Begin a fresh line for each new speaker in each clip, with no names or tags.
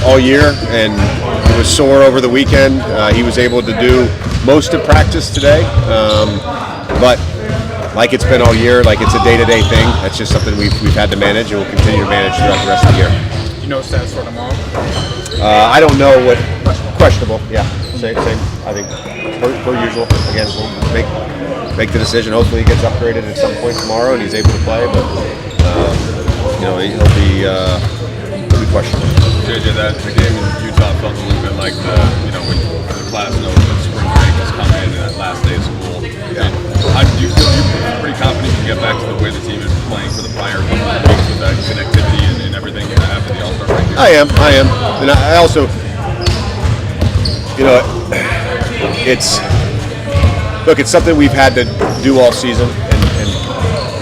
all year, and he was sore over the weekend. He was able to do most of practice today, but like it's been all year, like it's a day-to-day thing. That's just something we've had to manage, and we'll continue to manage throughout the rest of the year.
You know stats for tomorrow?
I don't know what questionable. Yeah, same. I think per usual. Again, we'll make the decision. Hopefully, he gets upgraded at some point tomorrow, and he's able to play. But he'll be questionable.
JJ, that the game in Utah felt a little bit like when the class knows that spring break is coming in and that last day of school.
Yeah.
How do you feel? You're pretty confident you can get back to the way the team is playing for the prior couple of weeks with that connectivity and everything after the All-Star break?
I am, and I also, it's something we've had to do all season, and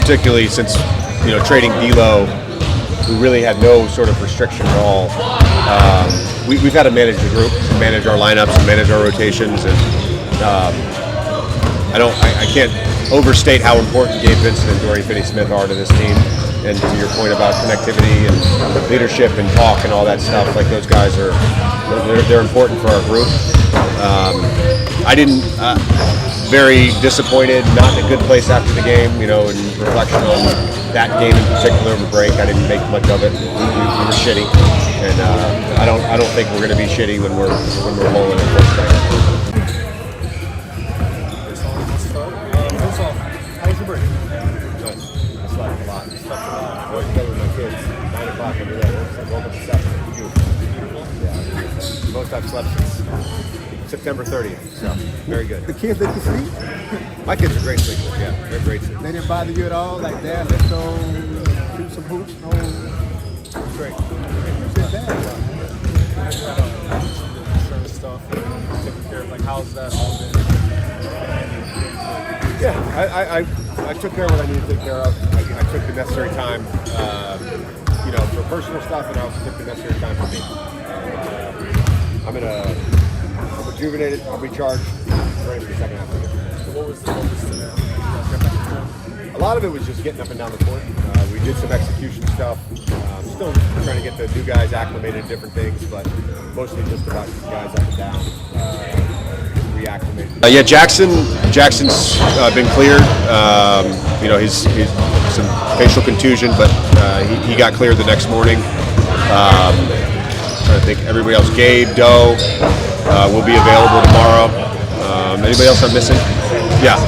particularly since trading D'Lo, who really had no sort of restriction at all. We've had to manage the group, and manage our lineups, and manage our rotations, and I can't overstate how important Gabe Vincent and Dorian Finney-Smith are to this team. And to your point about connectivity and leadership and talk and all that stuff, like those guys they're important for our group. I didn't very disappointed, not in a good place after the game. In reflection on that game in particular, the break, I didn't make much of it. We were shitty, and I don't think we're going to be shitty when we're rolling in first game.
How was your break? Nice. I slept a lot. I was together with my kids. 9 o'clock every day. I woke up at 7. Yeah. Most I've slept since September 30th. So very good.
The kids let you sleep?
My kids are great sleepers. Yeah, they're great sleepers.
They didn't bother you at all? Like, Dad, let's go shoot some hoops? No.
It's great.
Insurance stuff, taking care of how's that all been?
Yeah, I took care of what I needed to take care of. I took the necessary time, for personal stuff, and I also took the necessary time for me. I'm rejuvenated. I'm recharged. I'm ready for the second half of the year.
So what was today?
A lot of it was just getting up and down the court. We did some execution stuff. Still trying to get the new guys acclimated to different things, but mostly just about guys up and down.
Yeah, Jackson's been cleared. He's some facial contusion, but he got cleared the next morning. Trying to think, everybody else, Gabe, Doe will be available tomorrow. Anybody else I'm missing? Yeah.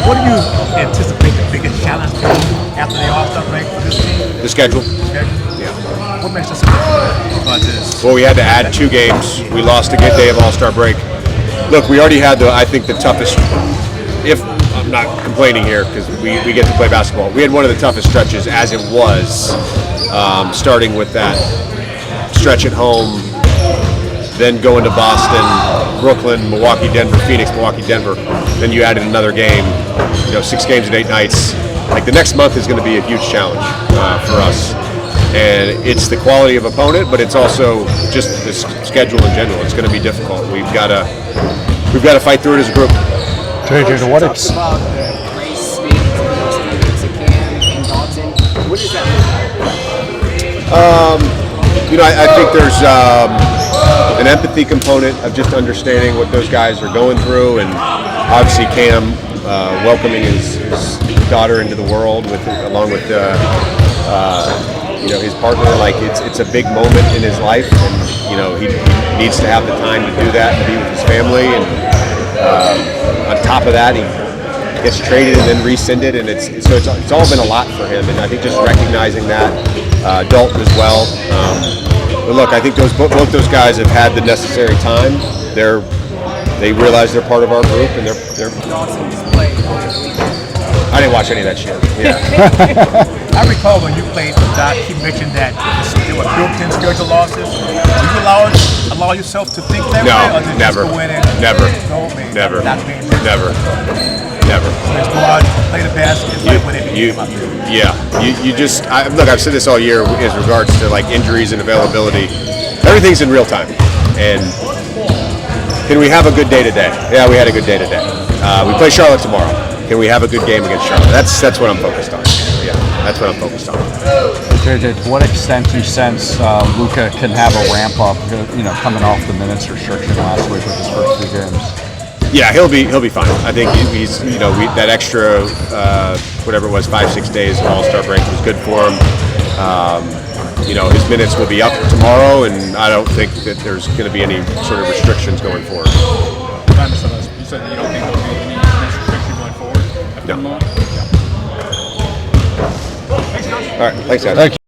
What do you anticipate the biggest challenge after the All-Star break for this team?
The schedule.
Yeah. What makes us about
Well, we had to add 2 games. We lost a good day of All-Star break. Look, we already had I think the toughest, if I'm not complaining here because we get to play basketball, we had one of the toughest stretches as it was, starting with that stretch at home, then going to Boston, Brooklyn, Milwaukee, Denver, Phoenix, Milwaukee, Denver. Then you added another game, 6 games in 8 nights. Like the next month is going to be a huge challenge for us. And it's the quality of opponent, but it's also just the schedule in general. It's going to be difficult. We've got to fight through it as a group.
JJ, to what extent?
About the race to Cam and Dalton. What does that look like?
I think there's an empathy component of just understanding what those guys are going through, and obviously Cam welcoming his daughter into the world along with his partner. Like it's a big moment in his life, and he needs to have the time to do that and be with his family. And on top of that, he gets traded and then rescinded, and it's all been a lot for him. And I think just recognizing that, Dalton as well. But look, I think both those guys have had the necessary time. They realize they're part of our group, and they're. I didn't watch any of that shit. Yeah.
I recall when you played with Doc, he mentioned that there were built-in schedule losses. Do you allow yourself to think that way? Or did
Never.
Just go in and
Never.
Never.
Never.
So just go out, play the basket, play with it.
I've said this all year as regards to like injuries and availability. Everything's in real time. And can we have a good day today? Yeah, we had a good day today. We play Charlotte tomorrow. Can we have a good game against Charlotte? That's what I'm focused on. Yeah, that's what I'm focused on.
JJ, to what extent do you sense Luka can have a ramp up, coming off the minutes restriction last week with his first 2 games?
Yeah, he'll be fine. I think he's that extra whatever it was 5-6 days of All-Star break was good for him. His minutes will be up tomorrow, and I don't think that there's going to be any sort of restrictions going forward.
You said you don't think there'll be any minutes restriction going forward?
No.
Yeah.
All right, thanks, guys.
Thank you.